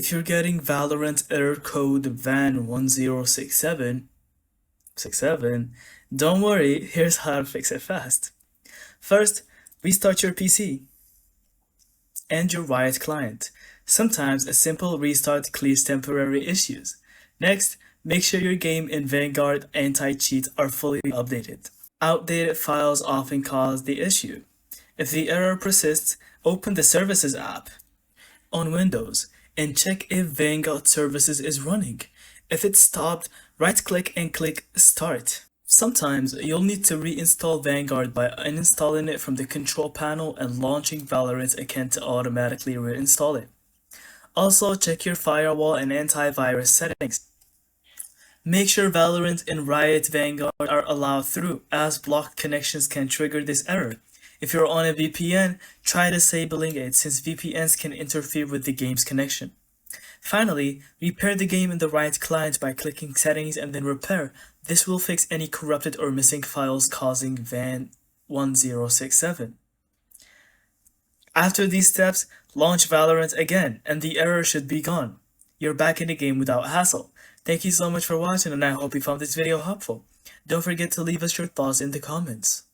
If you're getting Valorant Error Code VAN1067, don't worry, here's how to fix it fast. First, restart your PC and your Riot client. Sometimes a simple restart clears temporary issues. Next, make sure your game and Vanguard anti-cheat are fully updated. Outdated files often cause the issue. If the error persists, open the Services app on Windows and check if Vanguard Services is running. If it's stopped, right-click and click Start. Sometimes you'll need to reinstall Vanguard by uninstalling it from the control panel and launching Valorant again to automatically reinstall it. Also, check your firewall and antivirus settings. Make sure Valorant and Riot Vanguard are allowed through, as blocked connections can trigger this error. If you're on a VPN, try disabling it since VPNs can interfere with the game's connection. Finally, repair the game in the Riot client by clicking Settings and then Repair. This will fix any corrupted or missing files causing VAN1067. After these steps, launch Valorant again and the error should be gone. You're back in the game without hassle. Thank you so much for watching and I hope you found this video helpful. Don't forget to leave us your thoughts in the comments.